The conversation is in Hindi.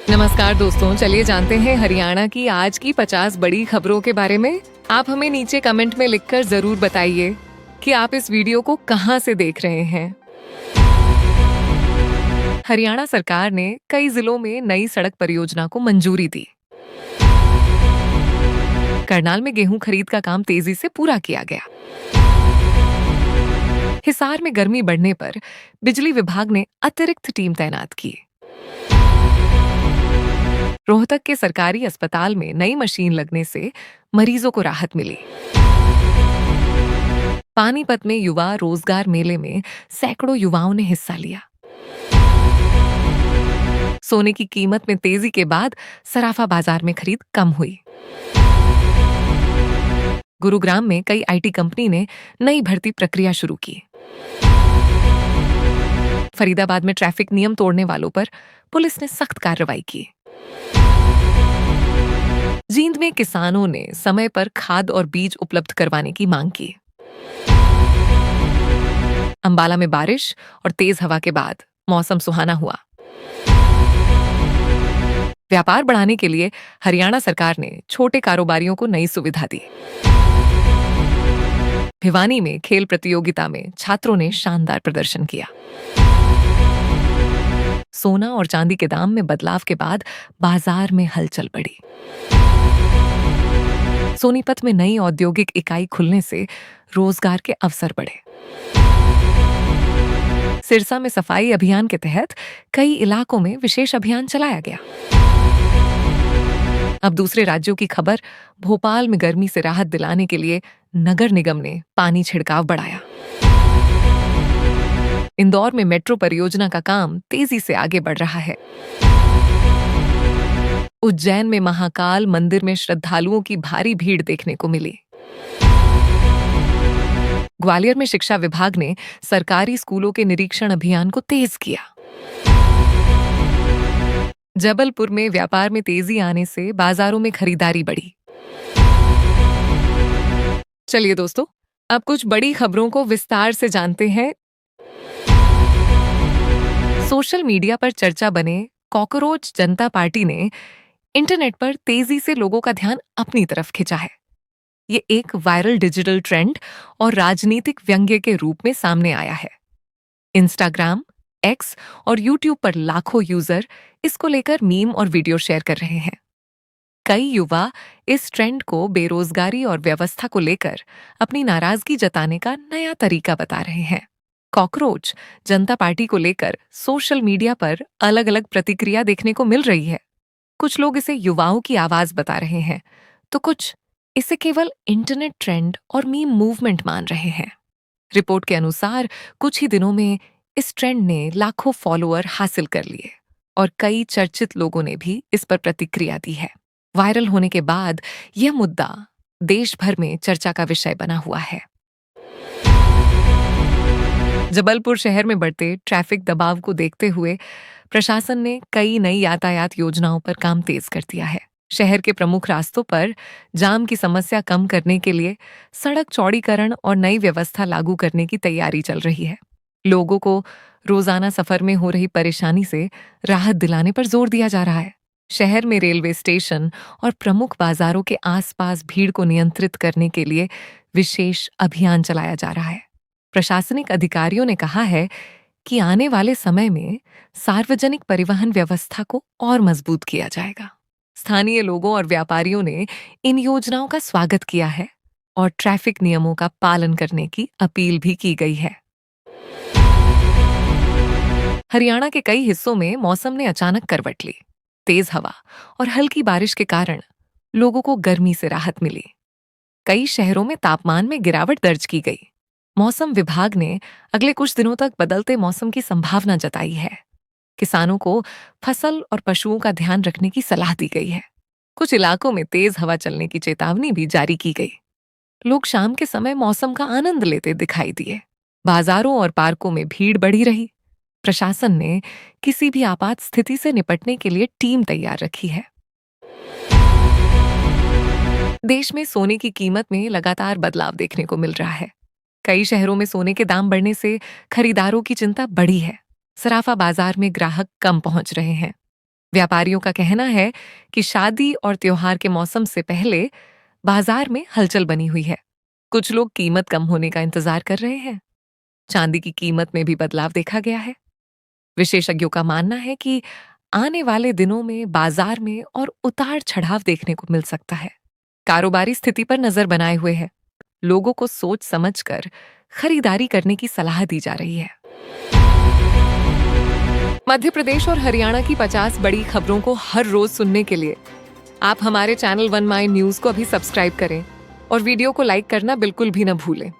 नमस्कार दोस्तों, चलिए जानते हैं हरियाणा की आज की 50 बड़ी खबरों के बारे में। आप हमें नीचे कमेंट में लिखकर जरूर बताइए कि आप इस वीडियो को कहां से देख रहे हैं। हरियाणा सरकार ने कई जिलों में नई सड़क परियोजना को मंजूरी दी। करनाल में गेहूं खरीद का काम तेजी से पूरा किया गया। हिसार में गर्मी बढ़ने पर बिजली विभाग ने अतिरिक्त टीम तैनात की। रोहतक के सरकारी अस्पताल में नई मशीन लगने से मरीजों को राहत मिली। पानीपत में युवा रोजगार मेले में सैकड़ों युवाओं ने हिस्सा लिया। सोने की कीमत में तेजी के बाद सराफा बाजार में खरीद कम हुई। गुरुग्राम में कई आईटी कंपनी ने नई भर्ती प्रक्रिया शुरू की। फरीदाबाद में ट्रैफिक नियम तोड़ने वालों पर पुलिस ने सख्त कार्रवाई की। जींद में किसानों ने समय पर खाद और बीज उपलब्ध करवाने की मांग की। अंबाला में बारिश और तेज हवा के बाद मौसम सुहाना हुआ। व्यापार बढ़ाने के लिए हरियाणा सरकार ने छोटे कारोबारियों को नई सुविधा दी। भिवानी में खेल प्रतियोगिता में छात्रों ने शानदार प्रदर्शन किया। सोना और चांदी के दाम में बदलाव के बाद बाजार में हलचल बढ़ी। सोनीपत में नई औद्योगिक इकाई खुलने से रोजगार के अवसर बढ़े। सिरसा में सफाई अभियान के तहत कई इलाकों में विशेष अभियान चलाया गया। अब दूसरे राज्यों की खबर। भोपाल में गर्मी से राहत दिलाने के लिए नगर निगम ने पानी छिड़काव बढ़ाया। इंदौर में मेट्रो परियोजना का काम तेजी से आगे बढ़ रहा है। उज्जैन में महाकाल मंदिर में श्रद्धालुओं की भारी भीड़ देखने को मिली। ग्वालियर में शिक्षा विभाग ने सरकारी स्कूलों के निरीक्षण अभियान को तेज किया। जबलपुर में व्यापार में तेजी आने से बाजारों में खरीदारी बढ़ी। चलिए दोस्तों, अब कुछ बड़ी खबरों को विस्तार से जानते हैं। सोशल मीडिया पर चर्चा बने कॉकरोच जनता पार्टी ने इंटरनेट पर तेजी से लोगों का ध्यान अपनी तरफ खींचा है। ये एक वायरल डिजिटल ट्रेंड और राजनीतिक व्यंग्य के रूप में सामने आया है। इंस्टाग्राम, एक्स और यूट्यूब पर लाखों यूजर इसको लेकर मीम और वीडियो शेयर कर रहे हैं। कई युवा इस ट्रेंड को बेरोजगारी और व्यवस्था को लेकर अपनी नाराजगी जताने का नया तरीका बता रहे हैं। कॉकरोच जनता पार्टी को लेकर सोशल मीडिया पर अलग अलग प्रतिक्रिया देखने को मिल रही है। कुछ लोग इसे युवाओं की आवाज बता रहे हैं, तो कुछ इसे केवल इंटरनेट ट्रेंड और मीम मूवमेंट मान रहे हैं। रिपोर्ट के अनुसार कुछ ही दिनों में इस ट्रेंड ने लाखों फॉलोअर हासिल कर लिए और कई चर्चित लोगों ने भी इस पर प्रतिक्रिया दी है। वायरल होने के बाद यह मुद्दा देश भर में चर्चा का विषय बना हुआ है। जबलपुर शहर में बढ़ते ट्रैफिक दबाव को देखते हुए प्रशासन ने कई नई यातायात योजनाओं पर काम तेज कर दिया है। शहर के प्रमुख रास्तों पर जाम की समस्या कम करने के लिए सड़क चौड़ीकरण और नई व्यवस्था लागू करने की तैयारी चल रही है। लोगों को रोजाना सफर में हो रही परेशानी से राहत दिलाने पर जोर दिया जा रहा है। शहर में रेलवे स्टेशन और प्रमुख बाजारों के आसपास भीड़ को नियंत्रित करने के लिए विशेष अभियान चलाया जा रहा है। प्रशासनिक अधिकारियों ने कहा है कि आने वाले समय में सार्वजनिक परिवहन व्यवस्था को और मजबूत किया जाएगा। स्थानीय लोगों और व्यापारियों ने इन योजनाओं का स्वागत किया है और ट्रैफिक नियमों का पालन करने की अपील भी की गई है। हरियाणा के कई हिस्सों में मौसम ने अचानक करवट ली। तेज हवा और हल्की बारिश के कारण लोगों को गर्मी से राहत मिली। कई शहरों में तापमान में गिरावट दर्ज की गई। मौसम विभाग ने अगले कुछ दिनों तक बदलते मौसम की संभावना जताई है। किसानों को फसल और पशुओं का ध्यान रखने की सलाह दी गई है। कुछ इलाकों में तेज हवा चलने की चेतावनी भी जारी की गई। लोग शाम के समय मौसम का आनंद लेते दिखाई दिए। बाजारों और पार्कों में भीड़ बढ़ी रही। प्रशासन ने किसी भी आपात स्थिति से निपटने के लिए टीम तैयार रखी है। देश में सोने की कीमत में लगातार बदलाव देखने को मिल रहा है। कई शहरों में सोने के दाम बढ़ने से खरीदारों की चिंता बढ़ी है। सराफा बाजार में ग्राहक कम पहुंच रहे हैं। व्यापारियों का कहना है कि शादी और त्योहार के मौसम से पहले बाजार में हलचल बनी हुई है। कुछ लोग कीमत कम होने का इंतजार कर रहे हैं। चांदी की कीमत में भी बदलाव देखा गया है। विशेषज्ञों का मानना है कि आने वाले दिनों में बाजार में और उतार चढ़ाव देखने को मिल सकता है। कारोबारी स्थिति पर नजर बनाए हुए है। लोगों को सोच समझकर खरीदारी करने की सलाह दी जा रही है। मध्य प्रदेश और हरियाणा की 50 बड़ी खबरों को हर रोज सुनने के लिए आप हमारे चैनल वन माई न्यूज को अभी सब्सक्राइब करें और वीडियो को लाइक करना बिल्कुल भी न भूलें।